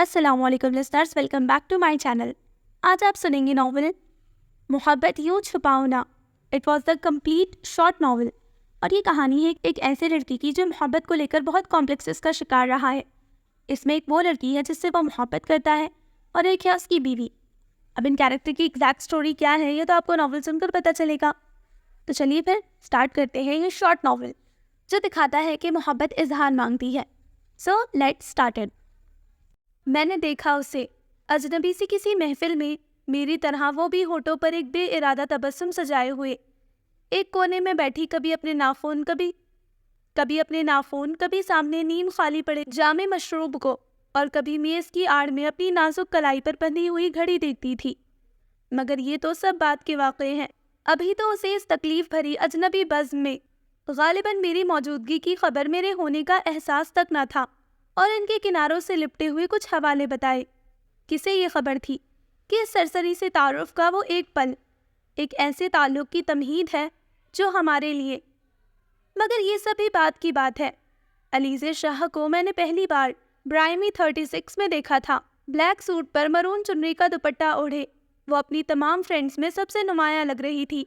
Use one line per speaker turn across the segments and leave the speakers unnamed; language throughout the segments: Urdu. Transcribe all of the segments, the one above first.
السلام علیکم listeners, welcome back to my channel. آج آپ سنیں گے ناول محبت یوں چھپاؤ نہ۔ It was the complete short novel, اور یہ کہانی ہے ایک ایسے لڑکی کی جو محبت کو لے کر بہت کمپلیکسز کا شکار رہا ہے۔ اس میں ایک وہ لڑکی ہے جس سے وہ محبت کرتا ہے، اور ایک ہے اس کی بیوی۔ اب ان کیریکٹر کی ایگزیکٹ اسٹوری کیا ہے یہ تو آپ کو ناول سن کر پتہ چلے گا۔ تو چلیے پھر اسٹارٹ کرتے ہیں یہ شارٹ ناول جو دکھاتا ہے کہ محبت اظہار مانگتی ہے۔ So let started. میں نے دیکھا اسے اجنبی سی کسی محفل میں، میری طرح وہ بھی ہونٹوں پر ایک بے ارادہ تبسم سجائے ہوئے، ایک کونے میں بیٹھی، کبھی اپنے ناخن کبھی سامنے نیم خالی پڑے جامع مشروب کو، اور کبھی میز کی آڑ میں اپنی نازک کلائی پر بندھی ہوئی گھڑی دیکھتی تھی۔ مگر یہ تو سب بات کے واقعے ہیں، ابھی تو اسے اس تکلیف بھری اجنبی بزم میں غالباً میری موجودگی کی خبر میرے ہونے کا احساس تک نہ تھا، اور ان کے کناروں سے لپٹے ہوئے کچھ حوالے بتائے۔ کسے یہ خبر تھی کہ اس سرسری سے تعارف کا وہ ایک پل ایک ایسے تعلق کی تمہید ہے جو ہمارے لیے۔ مگر یہ سبھی بات کی بات ہے۔ علیزے شاہ کو میں نے پہلی بار برائمی 36 میں دیکھا تھا، بلیک سوٹ پر مرون چنری کا دوپٹہ اوڑھے۔ وہ اپنی تمام فرینڈز میں سب سے نمایاں لگ رہی تھی۔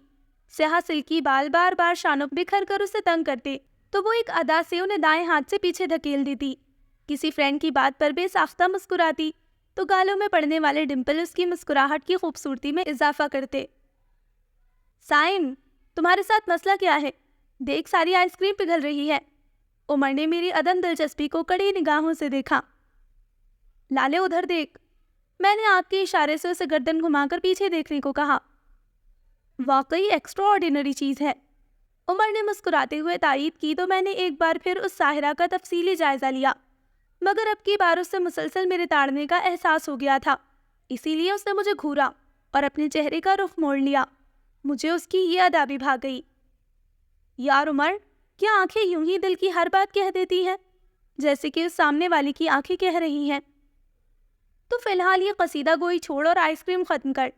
سیاہ سلکی بال بار بار شانوں بکھر کر اسے تنگ کرتے تو وہ ایک ادا سے انہیں دائیں ہاتھ سے پیچھے دھکیل دیتی۔ کسی فرینڈ کی بات پر بے ساختہ مسکراتی تو گالوں میں پڑنے والے ڈمپل اس کی مسکراہٹ کی خوبصورتی میں اضافہ کرتے۔ سائم، تمہارے ساتھ مسئلہ کیا ہے؟ دیکھ، ساری آئس کریم پگھل رہی ہے۔ عمر نے میری عدم دلچسپی کو کڑی نگاہوں سے دیکھا۔ لالے ادھر دیکھ، میں نے آنکھ کے اشارے سے اسے گردن گھما کر پیچھے دیکھنے کو کہا۔ واقعی ایکسٹرا آرڈینری چیز ہے، عمر نے مسکراتے ہوئے تائید کی تو میں نے ایک بار پھر اس ساحرہ کا تفصیلی جائزہ لیا، مگر اب کی بار اس سے مسلسل میرے تاڑنے کا احساس ہو گیا تھا، اسی لیے اس نے مجھے گھورا اور اپنے چہرے کا رخ موڑ لیا۔ مجھے اس کی یہ ادا بھی بھا گئی۔ یار عمر، کیا آنکھیں یوں ہی دل کی ہر بات کہہ دیتی ہیں، جیسے کہ اس سامنے والی کی آنکھیں کہہ رہی ہیں؟ تو فی الحال یہ قصیدہ گوئی چھوڑ اور آئس کریم ختم کر،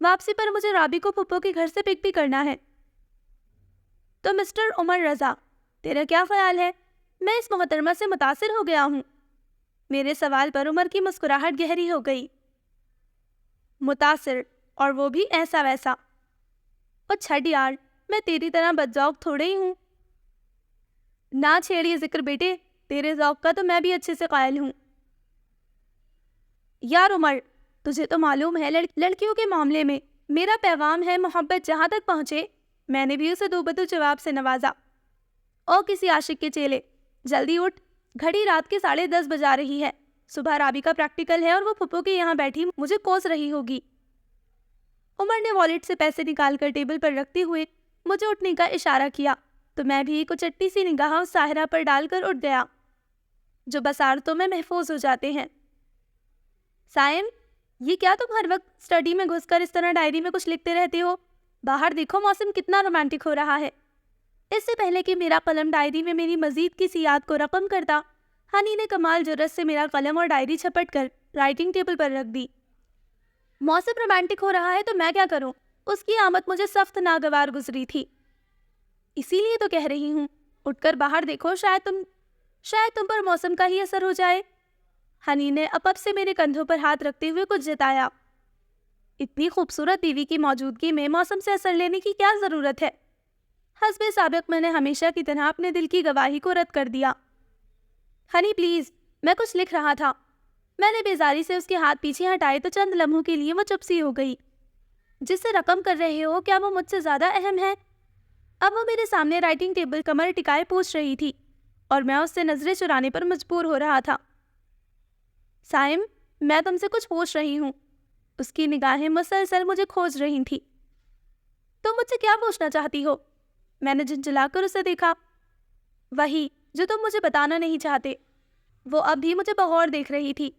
واپسی پر مجھے رابی کو پھپھو کے گھر سے پک بھی کرنا ہے۔ تو مسٹر عمر رضا، تیرا کیا خیال ہے؟ میں اس محترمہ سے متاثر ہو گیا ہوں۔ میرے سوال پر عمر کی مسکراہٹ گہری ہو گئی۔ متاثر، اور وہ بھی ایسا ویسا؟ اور چھڑ یار، میں تیری طرح بدذوق تھوڑے ہی ہوں۔ نہ چھیڑ یہ ذکر بیٹے، تیرے ذوق کا تو میں بھی اچھے سے قائل ہوں۔ یار عمر، تجھے تو معلوم ہے لڑکیوں کے معاملے میں میرا پیغام ہے محبت جہاں تک پہنچے۔ میں نے بھی اسے دو بدو جواب سے نوازا۔ او کسی عاشق کے چیلے، جلدی اٹھ، گھڑی رات کے 10:30 بجا رہی ہے، صبح رابی کا پریکٹیکل ہے اور وہ پھپھو کے یہاں بیٹھی مجھے کوس رہی ہوگی۔ عمر نے والیٹ سے پیسے نکال کر ٹیبل پر رکھتے ہوئے مجھے اٹھنے کا اشارہ کیا تو میں بھی ایک اچٹی سی نگاہ اس ساحرہ پر ڈال کر اٹھ گیا جو بصارتوں میں محفوظ ہو جاتے ہیں۔ سائم، یہ کیا تم ہر وقت اسٹڈی میں گھس کر اس طرح ڈائری میں کچھ لکھتے رہتے ہو؟ باہر دیکھو موسم کتنا رومانٹک ہو رہا ہے۔ اس سے پہلے کہ میرا قلم ڈائری میں میری مزید کسی یاد کو رقم کرتا، ہنی نے کمال جرت سے میرا قلم اور ڈائری چھپٹ کر رائٹنگ ٹیبل پر رکھ دی۔ موسم رومانٹک ہو رہا ہے تو میں کیا کروں؟ اس کی آمد مجھے سخت ناگوار گزری تھی، اسی لیے تو کہہ رہی ہوں، اٹھ کر باہر دیکھو، شاید تم پر موسم کا ہی اثر ہو جائے۔ ہنی نے اپپ سے میرے کندھوں پر ہاتھ رکھتے ہوئے کچھ جتایا۔ اتنی خوبصورت بیوی کی موجودگی میں موسم سے اثر لینے کی کیا ضرورت ہے؟ حسب سابق میں نے ہمیشہ کی طرح اپنے دل کی گواہی کو رد کر دیا۔ ہنی پلیز، میں کچھ لکھ رہا تھا۔ میں نے بیزاری سے اس کے ہاتھ پیچھے ہٹائے تو چند لمحوں کے لیے وہ چپ سی ہو گئی۔ جس سے رقم کر رہے ہو، کیا وہ مجھ سے زیادہ اہم ہے؟ اب وہ میرے سامنے رائٹنگ ٹیبل کمر ٹکائے پوچھ رہی تھی اور میں اس سے نظریں چرانے پر مجبور ہو رہا تھا۔ سائم، میں تم سے کچھ پوچھ رہی ہوں۔ اس کی نگاہیں مسلسل مجھے کھوج رہی تھی۔ تم مجھ سے کیا پوچھنا چاہتی ہو؟ میں نے جھنجھلا کر اسے دیکھا۔ وہی جو تم مجھے بتانا نہیں چاہتے۔ وہ اب بھی مجھے بغور دیکھ رہی تھی۔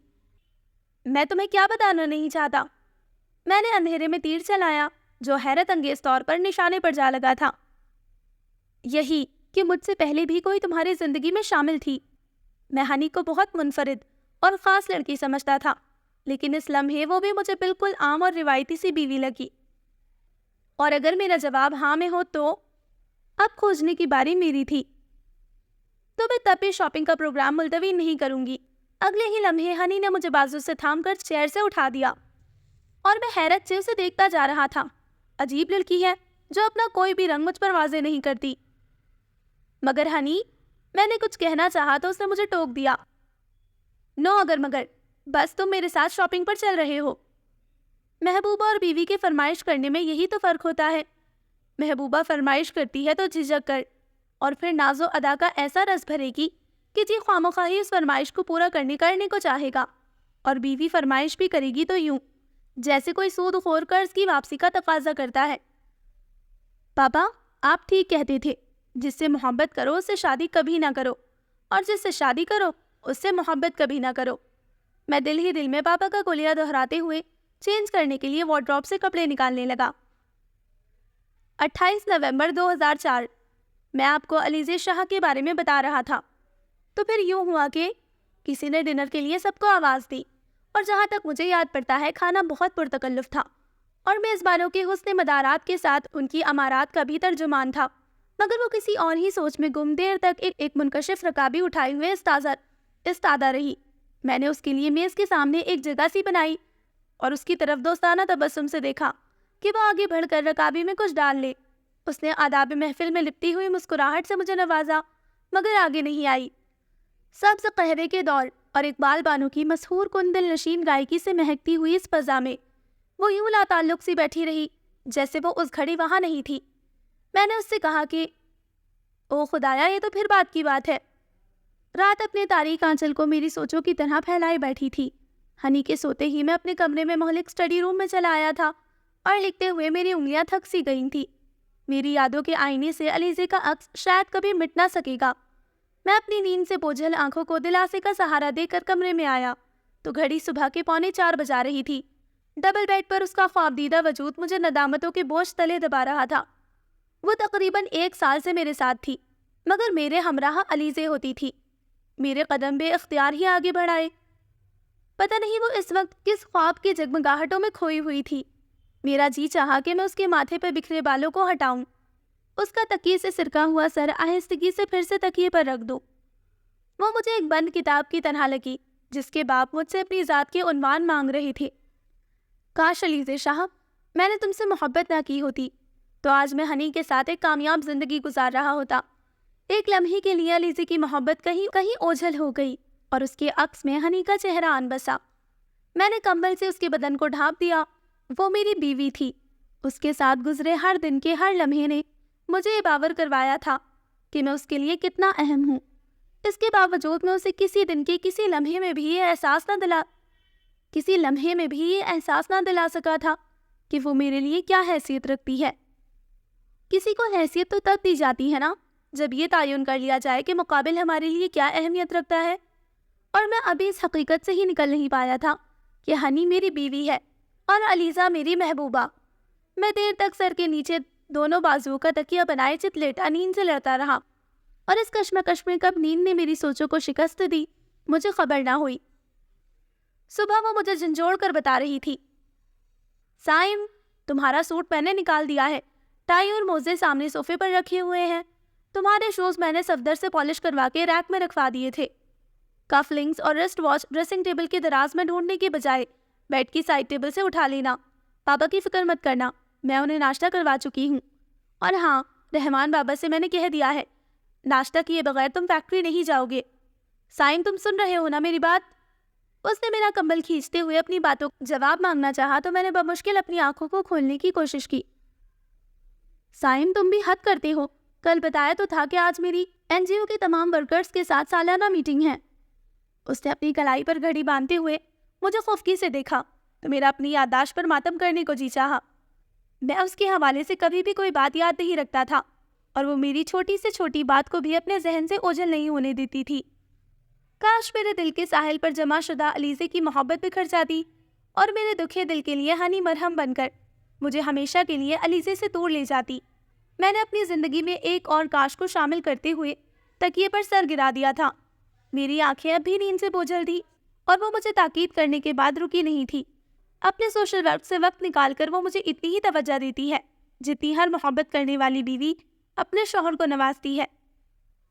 میں تمہیں کیا بتانا نہیں چاہتا؟ میں نے اندھیرے میں تیر چلایا جو حیرت انگیز طور پر نشانے پر جا لگا تھا۔ یہی کہ مجھ سے پہلے بھی کوئی تمہاری زندگی میں شامل تھی۔ میں ہنی کو بہت منفرد اور خاص لڑکی سمجھتا تھا، لیکن اس لمحے وہ بھی مجھے بالکل عام اور روایتی سی بیوی لگی۔ اور اگر میرا جواب ہاں میں ہو تو اب کھوجنے کی باری میری تھی۔ تو میں تب بھی شاپنگ کا پروگرام ملتوی نہیں کروں گی۔ اگلے ہی لمحے ہنی نے مجھے بازو سے تھام کر چیئر سے اٹھا دیا اور میں حیرت سے اسے دیکھتا جا رہا تھا۔ عجیب لڑکی ہے جو اپنا کوئی بھی رنگ مجھ پر واضح نہیں کرتی۔ مگر ہنی، میں نے کچھ کہنا چاہا تو اس نے مجھے ٹوک دیا۔ نو اگر مگر، بس تم میرے ساتھ شاپنگ پر چل رہے ہو۔ محبوبہ اور بیوی کی فرمائش کرنے میں یہی تو فرق ہوتا ہے۔ محبوبہ فرمائش کرتی ہے تو جھجک کر اور پھر ناز و ادا کا ایسا رس بھرے گی کہ جی خواہ اس فرمائش کو پورا کرنے کو چاہے گا، اور بیوی فرمائش بھی کرے گی تو یوں جیسے کوئی سود خور قرض کی واپسی کا تقاضا کرتا ہے۔ پاپا، آپ ٹھیک کہتے تھے، جس سے محبت کرو اس سے شادی کبھی نہ کرو، اور جس سے شادی کرو اس سے محبت کبھی نہ کرو۔ میں دل ہی دل میں پاپا کا کلیہ دہراتے ہوئے چینج کرنے کے لیے وارڈروب سے کپڑے نکالنے لگا۔ 28 نومبر 2004۔ میں آپ کو علیزے شاہ کے بارے میں بتا رہا تھا۔ تو پھر یوں ہوا کہ کسی نے ڈنر کے لیے سب کو آواز دی، اور جہاں تک مجھے یاد پڑتا ہے کھانا بہت پرتکلف تھا، اور میزبانوں کے حسن مدارات کے ساتھ ان کی امارات کا بھی ترجمان تھا، مگر وہ کسی اور ہی سوچ میں گم دیر تک ایک منکشف رکابی اٹھائے ہوئے استادہ رہی۔ میں نے اس کے لیے میز کے سامنے ایک جگہ سی بنائی اور اس کی طرف دوستانہ تبسم سے دیکھا کہ وہ آگے بڑھ کر رکابی میں کچھ ڈال لے۔ اس نے آداب محفل میں لپٹی ہوئی مسکراہٹ سے مجھے نوازا، مگر آگے نہیں آئی۔ سبز قہوے کے دور اور اقبال بانو کی مسحور کن دل نشین گائیکی سے مہکتی ہوئی اس فضا میں وہ یوں لا تعلق سی بیٹھی رہی جیسے وہ اس گھڑی وہاں نہیں تھی۔ میں نے اس سے کہا کہ او خدایا، یہ تو پھر بات کی بات ہے۔ رات اپنے تاریک آنچل کو میری سوچوں کی طرح پھیلائے بیٹھی تھی۔ ہنی کے سوتے ہی میں اپنے کمرے میں مہلک اسٹڈی روم میں چلا آیا تھا، اور لکھتے ہوئے میری انگلیاں تھک سی گئی تھی۔ میری یادوں کے آئینے سے علیزے کا عکس شاید کبھی مٹ نہ سکے گا۔ میں اپنی نیند سے بوجھل آنکھوں کو دلاسے کا سہارا دے کر کمرے میں آیا تو گھڑی صبح کے 3:45 بجا رہی تھی۔ ڈبل بیڈ پر اس کا خواب دیدہ وجود مجھے ندامتوں کے بوجھ تلے دبا رہا تھا۔ وہ تقریباً 1 سال سے میرے ساتھ تھی، مگر میرے ہمراہ علیزے ہوتی تھی۔ میرے قدم بے اختیار ہی آگے بڑھائے۔ پتہ نہیں وہ اس وقت کس خواب کی جگمگاہٹوں میں کھوئی ہوئی تھی۔ میرا جی چاہا کہ میں اس کے ماتھے پہ بکھرے بالوں کو ہٹاؤں، اس کا تکیے سے سرکا ہوا سر آہستگی سے پھر سے تکیے پر رکھ دوں۔ وہ مجھے ایک بند کتاب کی طرح لگی جس کے باپ مجھ سے اپنی ذات کے عنوان مانگ رہے تھے۔ کاش علیزے شاہ، میں نے تم سے محبت نہ کی ہوتی تو آج میں ہنی کے ساتھ ایک کامیاب زندگی گزار رہا ہوتا۔ ایک لمحے کے لیے علیزے کی محبت کہیں اوجھل ہو گئی اور اس کے عکس میں ہنی کا چہرہ آن بسا۔ میں نے کمبل سے اس کے بدن کو ڈھانپ دیا۔ وہ میری بیوی تھی۔ اس کے ساتھ گزرے ہر دن کے ہر لمحے نے مجھے یہ باور کروایا تھا کہ میں اس کے لیے کتنا اہم ہوں۔ اس کے باوجود میں اسے کسی دن کے کسی لمحے میں بھی یہ احساس نہ دلا سکا تھا کہ وہ میرے لیے کیا حیثیت رکھتی ہے۔ کسی کو حیثیت تو تب دی جاتی ہے نا جب یہ تعین کر لیا جائے کہ مقابل ہمارے لیے کیا اہمیت رکھتا ہے، اور میں ابھی اس حقیقت سے ہی نکل نہیں پایا تھا کہ ہنی میری بیوی ہے اور علیزہ میری محبوبہ۔ میں دیر تک سر کے نیچے دونوں بازوؤں کا تکیہ بنائے چت لیٹا نیند سے لڑتا رہا، اور اس کشمکش میں کب نیند نے میری سوچوں کو شکست دی مجھے خبر نہ ہوئی۔ صبح وہ مجھے جھنجھوڑ کر بتا رہی تھی، سائم، تمہارا سوٹ میں نے نکال دیا ہے، ٹائی اور موزے سامنے صوفے پر رکھے ہوئے ہیں، تمہارے شوز میں نے صفدر سے پالش کروا کے ریک میں رکھوا دیے تھے۔ کف لنکس اور رسٹ واچ ڈریسنگ ٹیبل کے دراز میں ڈھونڈنے کے بجائے بیڈ کی سائڈ ٹیبل سے اٹھا لینا۔ پاپا کی فکر مت کرنا، میں انہیں ناشتہ کروا چکی ہوں، اور ہاں، رحمان بابا سے میں نے کہہ دیا ہے ناشتہ کیے بغیر تم فیکٹری نہیں جاؤ گے۔ سائم، تم سن رہے ہو نا میری بات؟ اس نے میرا کمبل کھینچتے ہوئے اپنی باتوں کا جواب مانگنا چاہا تو میں نے بمشکل اپنی آنکھوں کو کھولنے کی کوشش کی۔ سائم، تم بھی حد کرتے ہو، کل بتایا تو تھا کہ آج میری NGO کے تمام ورکرز کے ساتھ سالانہ میٹنگ ہے۔ اس نے اپنی کلائی پر گھڑی باندھتے ہوئے مجھے خوفکی سے دیکھا تو میرا اپنی یادداشت پر ماتم کرنے کو جی چاہا۔ میں اس کے حوالے سے کبھی بھی کوئی بات یاد نہیں رکھتا تھا، اور وہ میری چھوٹی سے چھوٹی بات کو بھی اپنے ذہن سے اوجھل نہیں ہونے دیتی تھی۔ کاش میرے دل کے ساحل پر جمع شدہ علیزے کی محبت بکھر جاتی اور میرے دکھے دل کے لیے ہنی مرہم بن کر مجھے ہمیشہ کے لیے علیزے سے دور لے جاتی۔ میں نے اپنی زندگی میں ایک اور کاش کو شامل کرتے ہوئے تکیے پر سر گرا دیا تھا۔ میری آنکھیں اب بھی نیند سے بوجھل تھی، اور وہ مجھے تاکید کرنے کے بعد رکی نہیں تھی۔ اپنے سوشل ورک سے وقت نکال کر وہ مجھے اتنی ہی توجہ دیتی ہے جتنی ہر محبت کرنے والی بیوی اپنے شوہر کو نوازتی ہے۔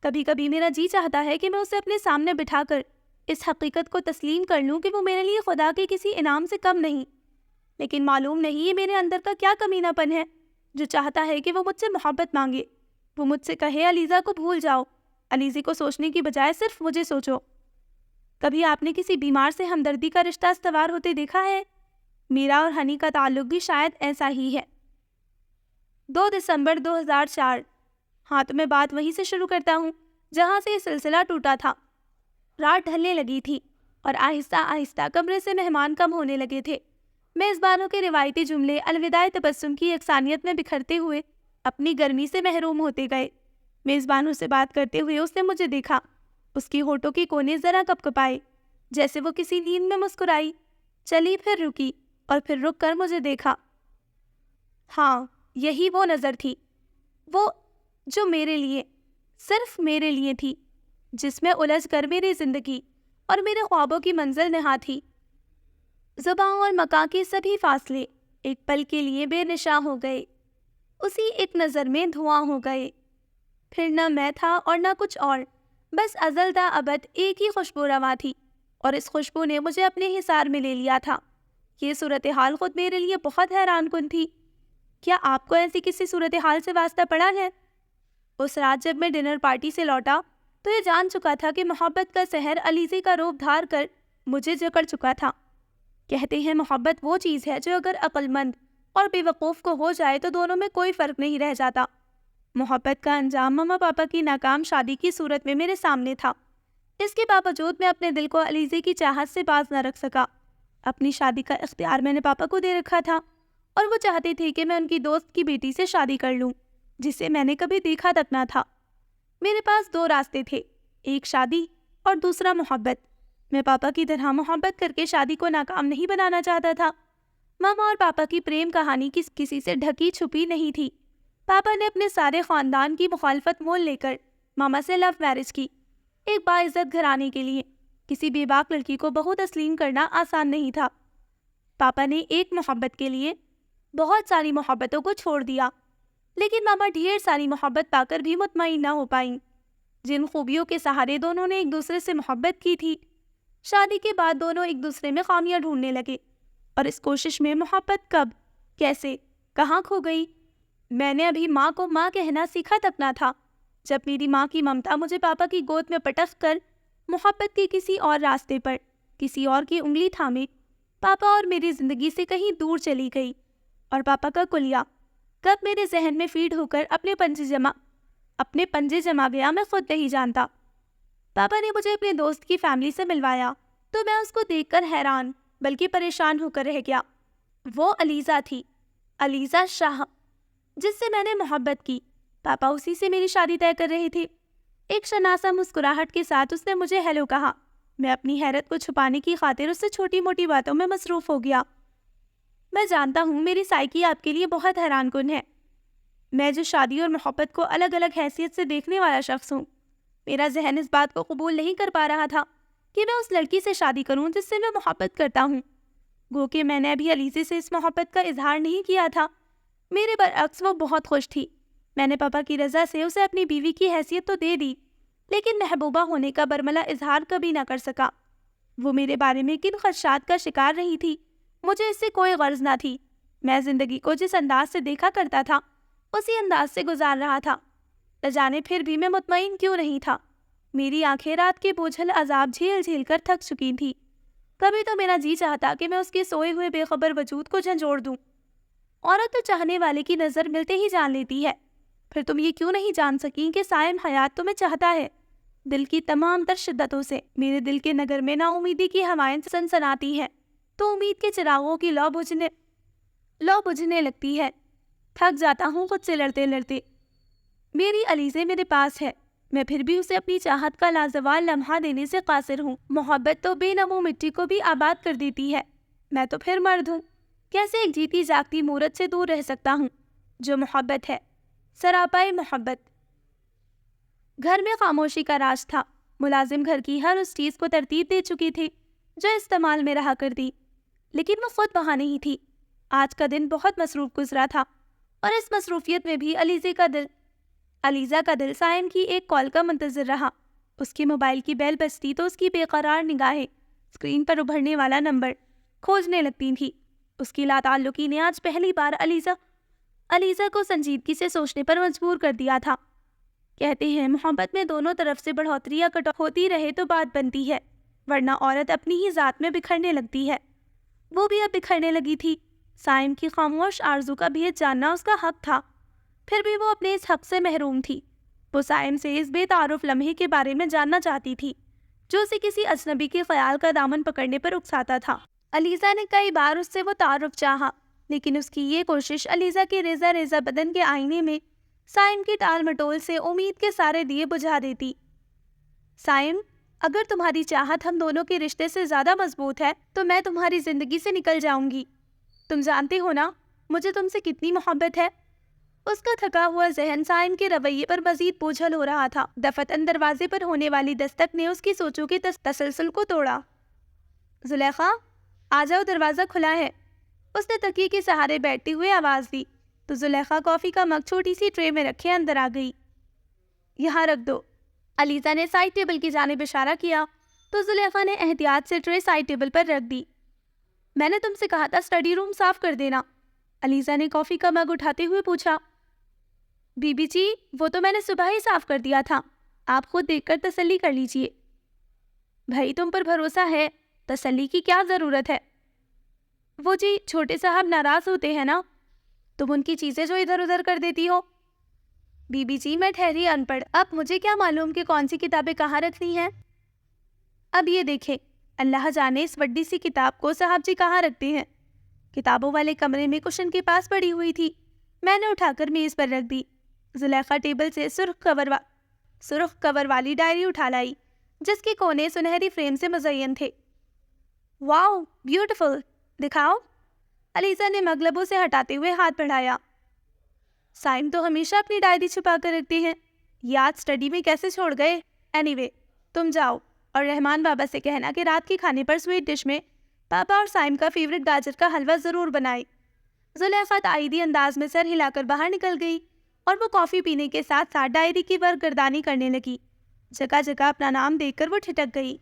کبھی کبھی میرا جی چاہتا ہے کہ میں اسے اپنے سامنے بٹھا کر اس حقیقت کو تسلیم کر لوں کہ وہ میرے لیے خدا کے کسی انعام سے کم نہیں. لیکن معلوم نہیں یہ میرے اندر کا کیا کمینہ پن ہے جو چاہتا ہے کہ وہ مجھ سے محبت مانگے. وہ مجھ سے کہے علیزہ کو بھول جاؤ، علیزی کو سوچنے کی بجائے صرف مجھے سوچو. کبھی آپ نے کسی بیمار سے ہمدردی کا رشتہ استوار ہوتے دیکھا ہے؟ میرا اور ہنی کا تعلق بھی شاید ایسا ہی ہے. 2 دسمبر 2004. ہاں تو میں بات وہیں سے شروع کرتا ہوں جہاں سے یہ سلسلہ ٹوٹا تھا. رات ڈھلنے لگی تھی اور آہستہ آہستہ کمرے سے مہمان کم ہونے لگے تھے. میزبانوں کے روایتی جملے الوداع تبسم کی یکسانیت میں بکھرتے ہوئے اپنی گرمی سے محروم ہوتے گئے. میزبانوں سے بات کرتے ہوئے اس نے مجھے دیکھا. اس کی ہونٹوں کے کونے ذرا کپکپائے جیسے وہ کسی نیند میں مسکرائی. چلی پھر رکی اور پھر رک کر مجھے دیکھا. ہاں یہی وہ نظر تھی، وہ جو میرے لیے، صرف میرے لیے تھی، جس میں الجھ کر میری زندگی اور میرے خوابوں کی منزل نہا تھی. زباں اور مکاں کے سبھی فاصلے ایک پل کے لیے بے نشاں ہو گئے، اسی ایک نظر میں دھواں ہو گئے. پھر نہ میں تھا اور نہ کچھ اور، بس ازل تا ابد ایک ہی خوشبو رواں تھی اور اس خوشبو نے مجھے اپنے حصار میں لے لیا تھا. یہ صورتحال خود میرے لیے بہت حیران کن تھی. کیا آپ کو ایسی کسی صورتحال سے واسطہ پڑا ہے؟ اس رات جب میں ڈنر پارٹی سے لوٹا تو یہ جان چکا تھا کہ محبت کا سحر علیزی کا روپ دھار کر مجھے جکڑ چکا تھا. کہتے ہیں محبت وہ چیز ہے جو اگر عقل مند اور بے وقوف کو ہو جائے تو دونوں میں کوئی فرق نہیں رہ جاتا. محبت کا انجام ماما پاپا کی ناکام شادی کی صورت میں میرے سامنے تھا. اس کے باوجود میں اپنے دل کو علیزی کی چاہت سے باز نہ رکھ سکا. اپنی شادی کا اختیار میں نے پاپا کو دے رکھا تھا اور وہ چاہتے تھے کہ میں ان کی دوست کی بیٹی سے شادی کر لوں جسے میں نے کبھی دیکھا تک نہ تھا. میرے پاس 2 راستے تھے، ایک شادی اور دوسرا محبت. میں پاپا کی طرح محبت کر کے شادی کو ناکام نہیں بنانا چاہتا تھا. ماما اور پاپا کی پریم کہانی کسی سے ڈھکی چھپی نہیں تھی. پاپا نے اپنے سارے خاندان کی مخالفت مول لے کر ماما سے لو میرج کی. ایک باعزت گھرانے کے لیے کسی بے باک لڑکی کو بہو تسلیم کرنا آسان نہیں تھا. پاپا نے ایک محبت کے لیے بہت ساری محبتوں کو چھوڑ دیا، لیکن ماما ڈھیر ساری محبت پا کر بھی مطمئن نہ ہو پائیں. جن خوبیوں کے سہارے دونوں نے ایک دوسرے سے محبت کی تھی، شادی کے بعد دونوں ایک دوسرے میں خامیاں ڈھونڈنے لگے اور اس کوشش میں محبت کب، کیسے، کہاں کھو گئی. میں نے ابھی ماں کو ماں کہنا سیکھا تک نہ تھا جب میری ماں کی ممتا مجھے پاپا کی گود میں پٹک کر محبت کے کسی اور راستے پر کسی اور کی انگلی تھامے پاپا اور میری زندگی سے کہیں دور چلی گئی. اور پاپا کا کلیہ کب میرے ذہن میں فیڈ ہو کر اپنے پنجے جما گیا میں خود نہیں جانتا. پاپا نے مجھے اپنے دوست کی فیملی سے ملوایا تو میں اس کو دیکھ کر حیران بلکہ پریشان ہو کر رہ گیا. وہ علیزہ تھی، علیزہ شاہ، جس سے میں نے محبت کی. پاپا اسی سے میری شادی طے کر رہے تھے. ایک شناسا مسکراہٹ کے ساتھ اس نے مجھے ہیلو کہا. میں اپنی حیرت کو چھپانے کی خاطر اس سے چھوٹی موٹی باتوں میں مصروف ہو گیا. میں جانتا ہوں میری سائیکی آپ کے لیے بہت حیران کن ہے. میں جو شادی اور محبت کو الگ الگ حیثیت سے دیکھنے والا شخص ہوں، میرا ذہن اس بات کو قبول نہیں کر پا رہا تھا کہ میں اس لڑکی سے شادی کروں جس سے میں محبت کرتا ہوں. گو کہ میں نے ابھی علیزی سے اس محبت کا اظہار نہیں کیا تھا. میرے برعکس وہ بہت خوش تھی. میں نے پاپا کی رضا سے اسے اپنی بیوی کی حیثیت تو دے دی، لیکن محبوبہ ہونے کا برملا اظہار کبھی نہ کر سکا. وہ میرے بارے میں کن خدشات کا شکار رہی تھی مجھے اس سے کوئی غرض نہ تھی. میں زندگی کو جس انداز سے دیکھا کرتا تھا اسی انداز سے گزار رہا تھا. نہ جانے پھر بھی میں مطمئن کیوں نہیں تھا. میری آنکھیں رات کے بوجھل عذاب جھیل جھیل کر تھک چکی تھی. کبھی تو میرا جی چاہتا کہ میں اس کے سوئے ہوئے بے خبر وجود کو جھنجھوڑ دوں. عورت تو چاہنے والے کی نظر ملتے ہی جان لیتی ہے. پھر تم یہ کیوں نہیں جان سکیں کہ سائم حیات تمہیں چاہتا ہے؟ دل کی تمام تر شدتوں سے میرے دل کے نگر میں نا امیدی کی ہوائیں سنسناتی ہیں تو امید کے چراغوں کی لو بجھنے لگتی ہے. تھک جاتا ہوں خود سے لڑتے لڑتے. میری علیزے میرے پاس ہے، میں پھر بھی اسے اپنی چاہت کا لازوال لمحہ دینے سے قاصر ہوں. محبت تو بے نمو مٹی کو بھی آباد کر دیتی ہے. میں تو پھر مرد ہوں، کیسے ایک جیتی جاگتی مورت سے دور رہ سکتا ہوں جو محبت ہے، سراپائے محبت. گھر میں خاموشی کا راج تھا. ملازم گھر کی ہر اس چیز کو ترتیب دے چکی تھی جو استعمال میں رہا کرتی، لیکن وہ خود وہاں نہیں تھی. آج کا دن بہت مصروف گزرا تھا اور اس مصروفیت میں بھی علیزہ کا دل سائم کی ایک کال کا منتظر رہا. اس کے موبائل کی بیل بجتی تو اس کی بے قرار نگاہیں اسکرین پر ابھرنے والا نمبر کھوجنے لگتی تھی۔ اس کی لاتعلقی نے آج پہلی بار علیزہ کو سنجیدگی سے سوچنے پر مجبور کر دیا تھا۔ کہتے ہیں محبت میں دونوں طرف سے بڑھوتری یا کٹوتی ہوتی رہے تو بات بنتی ہے، ورنہ عورت اپنی ہی ذات میں بکھرنے لگتی ہے۔ وہ بھی اب بکھرنے لگی تھی۔ سائم کی خاموش آرزو کا بھید جاننا اس کا حق تھا، پھر بھی وہ اپنے اس حق سے محروم تھی۔ وہ سائم سے اس بے تعارف لمحے کے بارے میں جاننا چاہتی تھی جو اسے کسی اجنبی کے خیال کا دامن پکڑنے پر اکساتا تھا۔ علیزہ نے کئی بار اس سے وہ تعارف چاہا، لیکن اس کی یہ کوشش علیزہ کے ریزہ ریزہ بدن کے آئینے میں سائم کی ٹال مٹول سے امید کے سارے دیے بجھا دیتی۔ سائم، اگر تمہاری چاہت ہم دونوں کے رشتے سے زیادہ مضبوط ہے تو میں تمہاری زندگی سے نکل جاؤں گی۔ تم جانتے ہو نا مجھے تم سے کتنی محبت ہے۔ اس کا تھکا ہوا ذہن سائم کے رویے پر مزید بوجھل ہو رہا تھا۔ دفتن دروازے پر ہونے والی دستک نے اس کی سوچوں کے تسلسل کو توڑا۔ زلیخا، آ جاؤ، دروازہ کھلا ہے، اس نے تکیے کے سہارے بیٹھتے ہوئے آواز دی تو زلیخا کافی کا مگ چھوٹی سی ٹرے میں رکھے اندر آ گئی۔ یہاں رکھ دو۔ علیزہ نے سائڈ ٹیبل کی جانب اشارہ کیا تو زلیخا نے احتیاط سے ٹرے سائڈ ٹیبل پر رکھ دی۔ میں نے تم سے کہا تھا اسٹڈی روم صاف کر دینا، علیزہ نے کافی کا مگ اٹھاتے ہوئے پوچھا۔ بی بی جی، وہ تو میں نے صبح ہی صاف کر دیا تھا، آپ خود دیکھ کر تسلی کر لیجئے۔ بھائی تم پر بھروسہ ہے، تسلی کی کیا ضرورت ہے؟ وہ جی چھوٹے صاحب ناراض ہوتے ہیں نا، تم ان کی چیزیں جو ادھر ادھر کر دیتی ہو۔ بی بی جی میں ٹھہری ان پڑھ، اب مجھے کیا معلوم کہ کون سی کتابیں کہاں رکھنی ہیں۔ اب یہ دیکھیں، اللہ جانے اس وڈی سی کتاب کو صاحب جی کہاں رکھتے ہیں۔ کتابوں والے کمرے میں کشن کے پاس پڑی ہوئی تھی، میں نے اٹھا کر میز پر رکھ دی۔ زلیخا ٹیبل سے سرخ کور والی ڈائری اٹھا لائی جس کے کونے سنہری فریم سے مزین تھے۔ واو، بیوٹیفل، دکھاؤ، علیزہ نے مگ لبوں سے ہٹاتے ہوئے ہاتھ بڑھایا۔ سائم تو ہمیشہ اپنی ڈائری چھپا کر رکھتے ہیں، یاد اسٹڈی میں کیسے چھوڑ گئے؟ اینی وے، تم جاؤ اور رحمان بابا سے کہنا کہ رات کے کھانے پر سویٹ ڈش میں پاپا اور سائم کا فیوریٹ گاجر کا حلوہ ضرور بنائے۔ زلیخا تائیدی انداز میں سر ہلا کر باہر نکل گئی اور وہ کافی پینے کے ساتھ ساتھ ڈائری کی برگردانی کرنے لگی۔ جگہ جگہ اپنا نام دیکھ کر وہ ٹھٹک گئی۔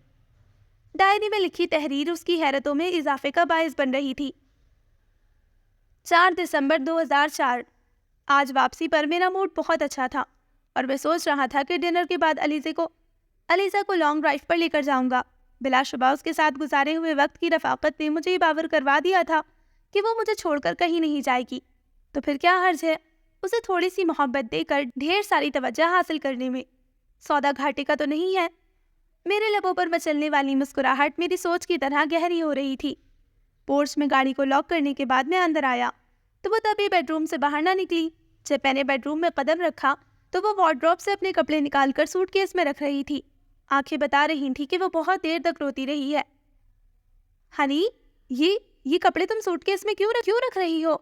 ڈائری میں لکھی تحریر اس کی حیرتوں میں اضافے کا باعث بن رہی تھی۔ 4 دسمبر 2004۔ آج واپسی پر میرا موڈ بہت اچھا تھا اور میں سوچ رہا تھا کہ ڈنر کے بعد علیزہ کو لانگ ڈرائیو پر لے کر جاؤں گا۔ بلا شبہ اس کے ساتھ گزارے ہوئے وقت کی رفاقت نے مجھے یہ باور کروا دیا تھا کہ وہ مجھے چھوڑ کر کہیں نہیں جائے گی، تو پھر کیا حرج ہے اسے تھوڑی سی محبت دے کر ڈھیر ساری توجہ حاصل کرنے میں۔ سودا گھاٹے کا تو نہیں ہے۔ میرے لبوں پر مچلنے والی مسکراہٹ میری سوچ کی طرح گہری ہو رہی تھی۔ پورچ میں گاڑی کو لاک کرنے کے بعد میں اندر آیا تو وہ تبھی بیڈ روم سے باہر نہ نکلی۔ جب میں نے بیڈ روم میں قدم رکھا تو وہ وارڈروب سے اپنے کپڑے نکال کر سوٹ کیس میں رکھ رہی تھی۔ آنکھیں بتا رہی تھی کہ وہ بہت دیر تک روتی رہی ہے۔ ہنی، یہ کپڑے تم سوٹ کیس میں کیوں رکھ رہی ہو؟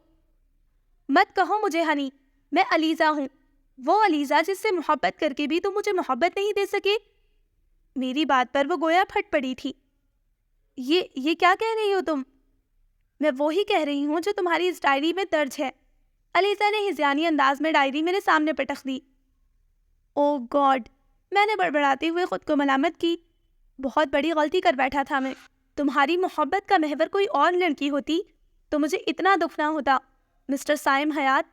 مت کہو مجھے ہنی، میں علیزہ ہوں، وہ علیزہ جس سے محبت کر کے بھی تم مجھے محبت نہیں دے سکے۔ میری بات پر وہ گویا پھٹ پڑی تھی۔ یہ کیا کہہ رہی ہو تم؟ میں وہی کہہ رہی ہوں جو تمہاری اس ڈائری میں درج ہے۔ علیزہ نے ہذیانی انداز میں ڈائری میرے سامنے پٹخ دی۔ او گاڈ، میں نے بڑبڑاتے ہوئے خود کو ملامت کی۔ بہت بڑی غلطی کر بیٹھا تھا میں۔ تمہاری محبت کا محور کوئی اور لڑکی ہوتی تو مجھے اتنا دکھ نہ ہوتا۔ مسٹر سائم حیات،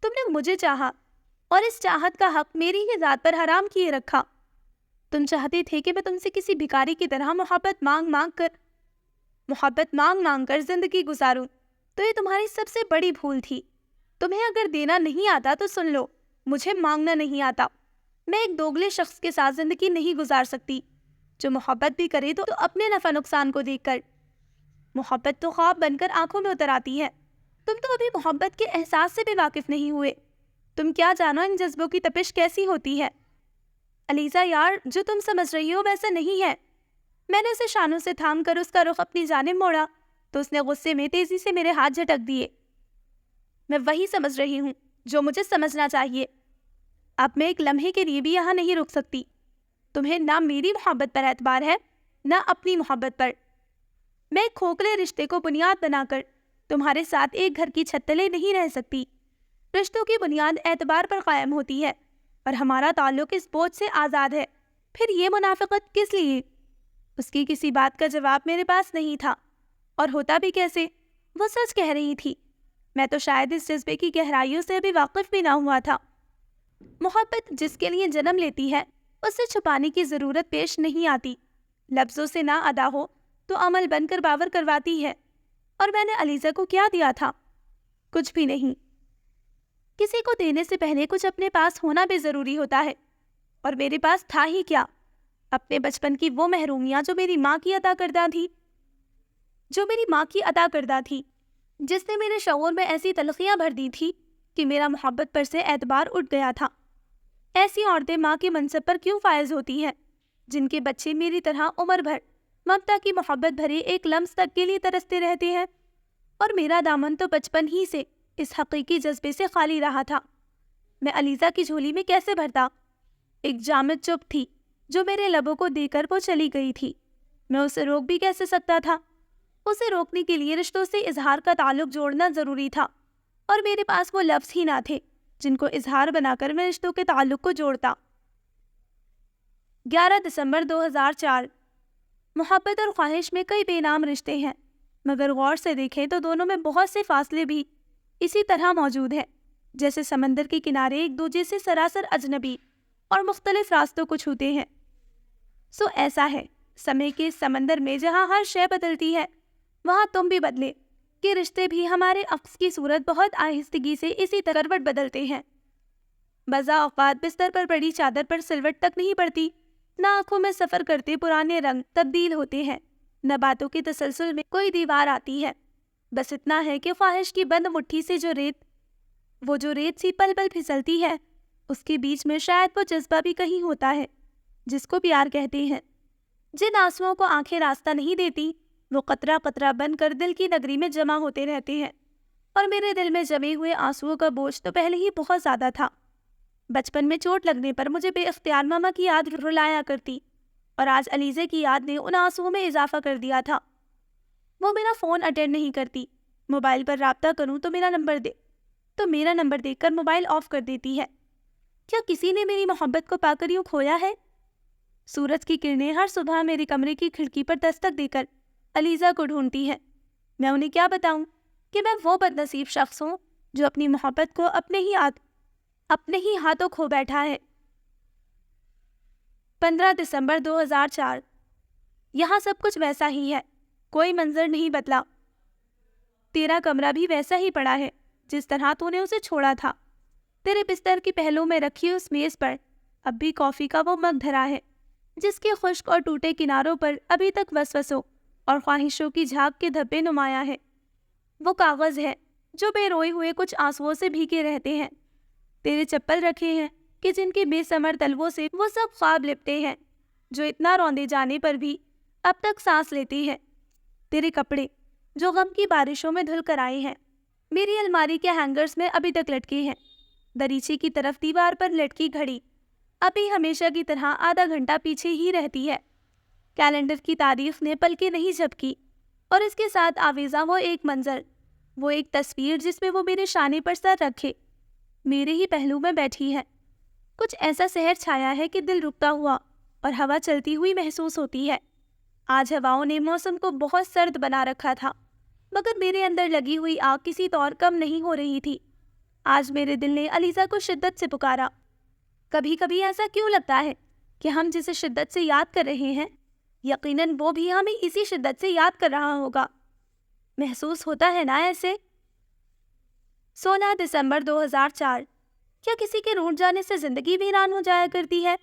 تم نے مجھے چاہا اور اس چاہت کا حق میری ہی ذات پر حرام کیے رکھا۔ تم چاہتے تھے کہ میں تم سے کسی بھکاری کی طرح محبت مانگ مانگ کر زندگی گزاروں، تو یہ تمہاری سب سے بڑی بھول تھی۔ تمہیں اگر دینا نہیں آتا تو سن لو، مجھے مانگنا نہیں آتا۔ میں ایک دوگلے شخص کے ساتھ زندگی نہیں گزار سکتی جو محبت بھی کرے تو اپنے نفع نقصان کو دیکھ کر۔ محبت تو خواب بن کر آنکھوں میں اتر آتی ہے۔ تم تو ابھی محبت کے احساس سے بھی واقف نہیں ہوئے۔ تم کیا جانو ان جذبوں کی تپش کیسی ہوتی ہے۔ علیزہ یار، جو تم سمجھ رہی ہو ویسا نہیں ہے۔ میں نے اسے شانوں سے تھام کر اس کا رخ اپنی جانب موڑا تو اس نے غصے میں تیزی سے میرے ہاتھ جھٹک دیے۔ میں وہی سمجھ رہی ہوں جو مجھے سمجھنا چاہیے۔ اب میں ایک لمحے کے لیے بھی یہاں نہیں رک سکتی۔ تمہیں نہ میری محبت پر اعتبار ہے نہ اپنی محبت پر۔ میں ایک کھوکھلے رشتے کو بنیاد بنا کر تمہارے ساتھ ایک گھر کی چھت تلے نہیں رہ سکتی۔ رشتوں کی بنیاد اعتبار پر قائم ہوتی ہے اور ہمارا تعلق اس بوجھ سے آزاد ہے۔ پھر یہ منافقت کس لیے؟ اس کی کسی بات کا جواب میرے پاس نہیں تھا، اور ہوتا بھی کیسے؟ وہ سچ کہہ رہی تھی۔ میں تو شاید اس جذبے کی گہرائیوں سے ابھی واقف بھی نہ ہوا تھا۔ محبت جس کے لیے جنم لیتی ہے اسے چھپانے کی ضرورت پیش نہیں آتی۔ لفظوں سے نہ ادا ہو تو عمل بن کر باور کرواتی ہے۔ اور میں نے علیزہ کو کیا دیا تھا؟ کچھ بھی نہیں۔ کسی کو دینے سے پہلے کچھ اپنے پاس ہونا بھی ضروری ہوتا ہے، اور میرے پاس تھا ہی کیا؟ اپنے بچپن کی وہ محرومیاں جو میری ماں کی عطا کردہ تھی، جس نے میرے شعور میں ایسی تلخیاں بھر دی تھی کہ میرا محبت پر سے اعتبار اٹھ گیا تھا۔ ایسی عورتیں ماں کے منصب پر کیوں فائز ہوتی ہیں جن کے بچے میری طرح عمر بھر ممتا کی محبت بھرے ایک لمس تک کے لیے ترستے رہتے ہیں؟ اور میرا دامن تو بچپن ہی سے اس حقیقی جذبے سے خالی رہا تھا۔ میں علیزہ کی جھولی میں کیسے بھرتا؟ ایک جامد چپ تھی جو میرے لبوں کو دے کر وہ چلی گئی تھی۔ میں اسے روک بھی کیسے سکتا تھا؟ اسے روکنے کے لیے رشتوں سے اظہار کا تعلق جوڑنا ضروری تھا، اور میرے پاس وہ لفظ ہی نہ تھے جن کو اظہار بنا کر میں رشتوں کے تعلق کو جوڑتا۔ 11 دسمبر 2004۔ محبت اور خواہش میں کئی بے نام رشتے ہیں، مگر غور سے دیکھیں تو دونوں میں بہت سے فاصلے بھی اسی طرح موجود ہیں، جیسے سمندر کے کنارے ایک دوسرے سے سراسر اجنبی اور مختلف راستوں کو چھوتے ہیں۔ ایسا ہے سمے کے سمندر میں جہاں ہر شے بدلتی ہے، وہاں تم بھی بدلے کہ رشتے بھی ہمارے عکس کی صورت بہت آہستگی سے اسی کروٹ بدلتے ہیں۔ بزا اوقات بستر پر پڑی چادر پر سلوٹ تک نہیں پڑتی، نہ آنکھوں میں سفر کرتے پرانے رنگ تبدیل ہوتے ہیں، نہ باتوں کے تسلسل میں کوئی دیوار آتی ہے۔ بس اتنا ہے کہ خواہش کی بند مٹھی سے جو ریت سی پل پل پھسلتی ہے، اس کے بیچ میں شاید وہ جذبہ بھی کہیں ہوتا ہے جس کو پیار کہتے ہیں۔ جن آنسوؤں کو آنکھیں راستہ نہیں دیتی، وہ قطرہ قطرہ بن کر دل کی نگری میں جمع ہوتے رہتے ہیں، اور میرے دل میں جمے ہوئے آنسوؤں کا بوجھ تو پہلے ہی بہت زیادہ تھا۔ بچپن میں چوٹ لگنے پر مجھے بے اختیار ماما کی یاد رلایا کرتی، اور آج علیزہ کی یاد نے ان آنسوؤں میں اضافہ کر دیا تھا۔ وہ میرا فون اٹینڈ نہیں کرتی، موبائل پر رابطہ کروں تو میرا نمبر دیکھ کر موبائل آف کر دیتی ہے۔ کیا کسی نے میری محبت کو پا کر یوں کھویا ہے؟ سورج کی کرنیں ہر صبح میرے کمرے کی کھڑکی پر دستک دے کر علیزہ کو ڈھونڈتی ہے۔ میں انہیں کیا بتاؤں کہ میں وہ بد نصیب شخص ہوں جو اپنی محبت کو اپنے ہی ہاتھوں کھو بیٹھا ہے۔ 15 دسمبر 2004۔ یہاں سب کچھ ویسا ہی ہے، کوئی منظر نہیں بدلا۔ تیرا کمرہ بھی ویسا ہی پڑا ہے جس طرح تو نے اسے چھوڑا تھا۔ تیرے بستر کی پہلو میں رکھی اس میز پر اب بھی کافی کا وہ مگ دھرا ہے جس کے خشک اور ٹوٹے کناروں پر ابھی تک وسوسوں اور خواہشوں کی جھاگ کے دھبے نمایاں ہے۔ وہ کاغذ ہے جو بے روئے ہوئے کچھ آنسوؤں سے بھیگے رہتے ہیں۔ تیرے چپل رکھے ہیں کہ جن کے بے ثمر تلووں سے وہ سب خواب لپٹے ہیں جو اتنا روندے جانے پر بھی اب تک سانس لیتی ہے۔ تیرے کپڑے جو غم کی بارشوں میں دھل کر آئے ہیں، میری الماری کے ہینگرز میں ابھی تک لٹکے ہیں۔ دریچے کی طرف دیوار پر لٹکی گھڑی ابھی ہمیشہ کی طرح آدھا گھنٹہ پیچھے ہی رہتی ہے۔ کیلنڈر کی تاریخ نے پلکیں نہیں جھپکی، اور اس کے ساتھ آویزاں وہ ایک منظر، وہ ایک تصویر جس میں وہ میرے شانے پر سر رکھے میرے ہی پہلو میں بیٹھی ہے۔ کچھ ایسا سحر چھایا ہے کہ دل رکتا ہوا اور ہوا چلتی ہوئی محسوس ہوتی ہے۔ آج ہواؤں نے موسم کو بہت سرد بنا رکھا تھا، مگر میرے اندر لگی ہوئی آگ کسی طور کم نہیں ہو رہی تھی۔ آج میرے دل نے علیزہ کو شدت سے پکارا۔ کبھی کبھی ایسا کیوں لگتا ہے کہ ہم جسے شدت سے یاد کر رہے ہیں، یقیناً وہ بھی ہمیں اسی شدت سے یاد کر رہا ہوگا۔ محسوس ہوتا ہے نا ایسے؟ 16 دسمبر 2004۔ کیا کسی کے روٹ جانے سے زندگی ویران ہو جایا کرتی ہے؟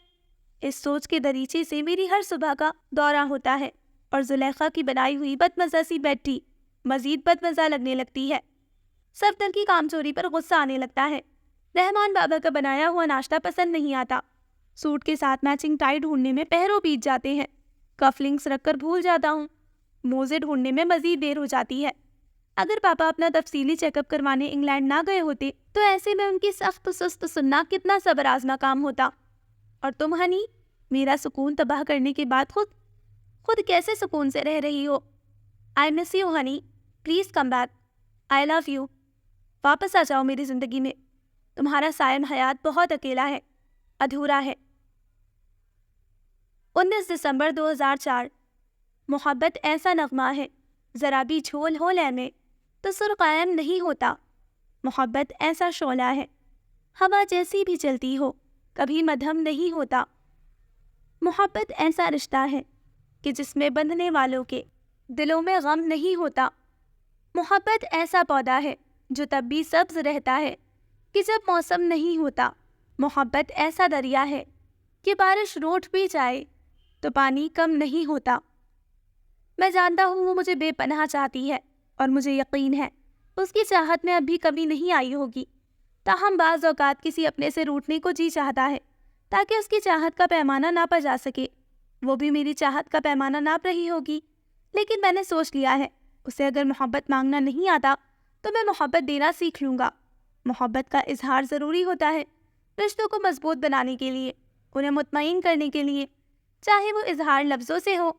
اس سوچ کے دریچے سے میری ہر صبح کا دورہ ہوتا ہے، اور زلیخا کی بنائی ہوئی بدمزہ سی بیڈ ٹی مزید بدمزہ لگنے لگتی ہے۔ صفدر کی کام چوری پر غصہ آنے لگتا ہے۔ رحمان بابا کا بنایا ہوا ناشتہ پسند نہیں آتا۔ سوٹ کے ساتھ میچنگ ٹائی ڈھونڈنے میں پہروں بیت جاتے ہیں۔ کف لنکس رکھ کر بھول جاتا ہوں۔ موزے ڈھونڈنے میں مزید دیر ہو جاتی ہے۔ اگر پاپا اپنا تفصیلی چیک اپ کروانے انگلینڈ نہ گئے ہوتے تو ایسے میں ان کی سخت سست سننا کتنا صبر آزما کام ہوتا۔ اور تم ہنی، میرا سکون تباہ کرنے کے بعد خود کیسے سکون سے رہ رہی ہو؟ I miss you honey, please come back, I love you. واپس آ جاؤ میری زندگی میں، تمہارا سائن حیات بہت اکیلا ہے، ادھورا ہے۔ 19 دسمبر 2004۔ محبت ایسا نغمہ ہے، ذرا بھی جھول ہو لے میں تو سر قائم نہیں ہوتا۔ محبت ایسا شعلہ ہے، ہوا جیسی بھی چلتی ہو کبھی مدھم نہیں ہوتا۔ محبت ایسا رشتہ ہے کہ جس میں بندھنے والوں کے دلوں میں غم نہیں ہوتا۔ محبت ایسا پودا ہے جو تب بھی سبز رہتا ہے کہ جب موسم نہیں ہوتا۔ محبت ایسا دریا ہے کہ بارش روٹ بھی جائے تو پانی کم نہیں ہوتا۔ میں جانتا ہوں وہ مجھے بے پناہ چاہتی ہے اور مجھے یقین ہے اس کی چاہت میں اب بھی کمی نہیں آئی ہوگی، تاہم بعض اوقات کسی اپنے سے روٹنے کو جی چاہتا ہے تاکہ اس کی چاہت کا پیمانہ ناپا جا سکے۔ وہ بھی میری چاہت کا پیمانہ ناپ رہی ہوگی، لیکن میں نے سوچ لیا ہے اسے اگر محبت مانگنا نہیں آتا تو میں محبت دینا سیکھ لوں گا۔ محبت کا اظہار ضروری ہوتا ہے رشتوں کو مضبوط بنانے کے لیے، انہیں مطمئن کرنے کے لیے، چاہے وہ اظہار لفظوں سے ہو،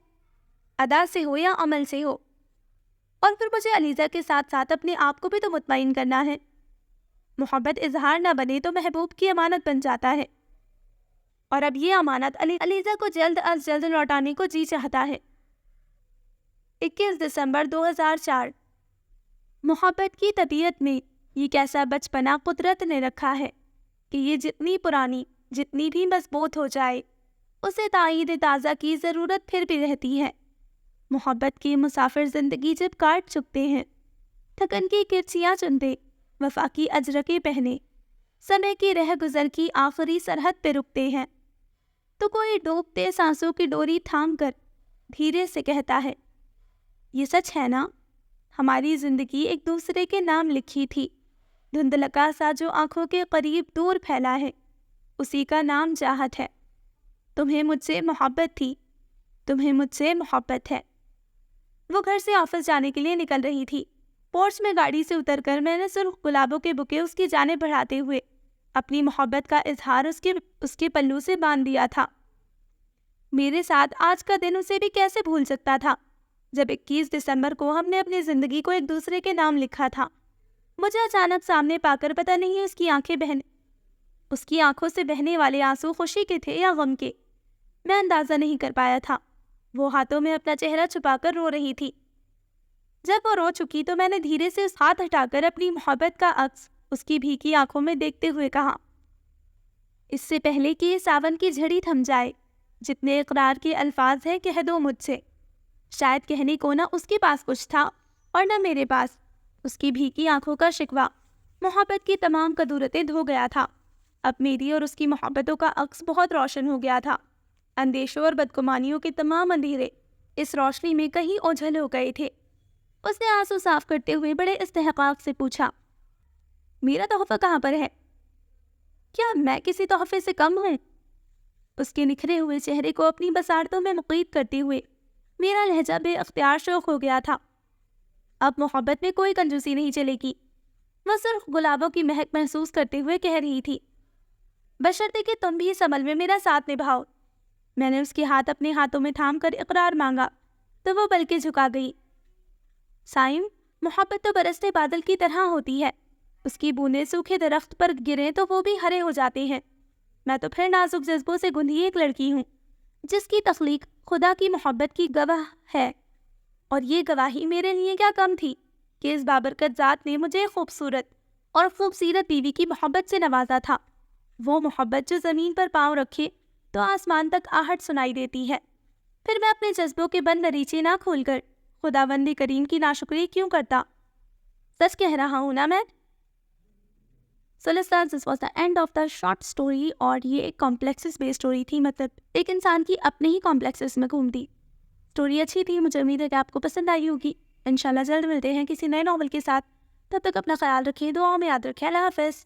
ادا سے ہو یا عمل سے ہو۔ اور پھر مجھے علیزہ کے ساتھ ساتھ اپنے آپ کو بھی تو مطمئن کرنا ہے۔ محبت اظہار نہ بنے تو محبوب کی امانت بن جاتا ہے، اور اب یہ امانت علیزہ کو جلد از جلد لوٹانے کو جی چاہتا ہے۔ 21 دسمبر 2004۔ محبت کی طبیعت میں یہ کیسا بچپنا قدرت نے رکھا ہے کہ یہ جتنی پرانی، جتنی بھی مضبوط ہو جائے، اسے تائید تازہ کی ضرورت پھر بھی رہتی ہے۔ محبت کے مسافر زندگی جب کاٹ چکتے ہیں، تھکن کی کرچیاں چنتے، وفا کی اجرکیں پہنے، سمے کی رہ گزر کی آخری سرحد پہ رکتے ہیں، تو کوئی ڈوبتے سانسوں کی ڈوری تھام کر دھیرے سے کہتا ہے، یہ سچ ہے نا، ہماری زندگی ایک دوسرے کے نام لکھی تھی، دھندلکا سا جو آنکھوں کے قریب دور پھیلا ہے، اسی کا نام چاہت ہے۔ تمہیں مجھ سے محبت تھی، تمہیں مجھ سے محبت ہے۔ وہ گھر سے آفس جانے کے لیے نکل رہی تھی۔ پورچ میں گاڑی سے اتر کر میں نے سرخ گلابوں کے بکے اس کی جانب بڑھاتے ہوئے اپنی محبت کا اظہار اس کے پلو سے باندھ دیا تھا۔ میرے ساتھ آج کا دن اسے بھی کیسے بھول سکتا تھا جب 21 دسمبر کو ہم نے اپنی زندگی کو ایک دوسرے کے نام لکھا تھا۔ مجھے اچانک سامنے پا کر پتہ نہیں اس کی آنکھوں سے بہنے والے آنسو خوشی کے تھے یا غم کے، میں اندازہ نہیں کر پایا تھا۔ وہ ہاتھوں میں اپنا چہرہ چھپا کر رو رہی تھی۔ جب وہ رو چکی تو میں نے دھیرے سے اس ہاتھ ہٹا کر اپنی محبت کا عکس اس کی بھیگی آنکھوں میں دیکھتے ہوئے کہا، اس سے پہلے کہ یہ ساون کی جھڑی تھم جائے، جتنے اقرار کے الفاظ ہیں کہہ دو مجھ سے۔ شاید کہنے کو نہ اس کے پاس کچھ تھا اور نہ میرے پاس۔ اس کی بھیگی آنکھوں کا شکوہ محبت کی تمام کدورتیں دھو گیا تھا۔ اب میری اور اس کی محبتوں کا عکس بہت روشن ہو گیا تھا۔ اندیشوں اور بدگمانیوں کے تمام اندھیرے اس روشنی میں کہیں اوجھل ہو گئے تھے۔ اس نے آنسو صاف کرتے ہوئے بڑے استحقاق سے پوچھا، میرا تحفہ کہاں پر ہے؟ کیا میں کسی تحفے سے کم ہوں؟ اس کے نکھرے ہوئے چہرے کو اپنی بساطوں میں مقید کرتے ہوئے میرا لہجہ بے اختیار شوخ ہو گیا تھا۔ اب محبت میں کوئی کنجوسی نہیں چلے گی، وہ سرخ گلابوں کی مہک محسوس کرتے ہوئے کہہ رہی تھی، بشرطے کہ تم بھی اس عمل میں میرا ساتھ نبھاؤ۔ میں نے اس کے ہاتھ اپنے ہاتھوں میں تھام کر اقرار مانگا تو وہ بلکہ جھکا گئی۔ سائم، محبت تو برستے بادل کی طرح ہوتی ہے، اس کی بوندیں سوکھے درخت پر گریں تو وہ بھی ہرے ہو جاتے ہیں۔ میں تو پھر نازک جذبوں سے گندھی ایک لڑکی ہوں جس کی تخلیق خدا کی محبت کی گواہ ہے، اور یہ گواہی میرے لیے کیا کم تھی کہ اس بابرکت ذات نے مجھے خوبصورت اور خوبصیرت بیوی کی محبت سے نوازا تھا۔ وہ محبت جو زمین پر پاؤں رکھے تو آسمان تک آہٹ سنائی دیتی ہے۔ پھر میں اپنے جذبوں کے بند دریچے نہ کھول کر خداوند کریم کی ناشکری کیوں کرتا؟ سچ کہہ رہا ہوں نا میں۔ So listeners, this was the end of the short story، اور یہ ایک کمپلیکسز بیس اسٹوری تھی، مطلب ایک انسان کی اپنے ہی کمپلیکسز میں گھومتی۔ اسٹوری اچھی تھی، مجھے امید ہے کہ آپ کو پسند آئی ہوگی۔ انشاءاللہ جلد ملتے ہیں کسی نئے ناول کے ساتھ، تب تک اپنا خیال رکھیں، دعاؤں میں یاد رکھیں۔ اللہ حافظ۔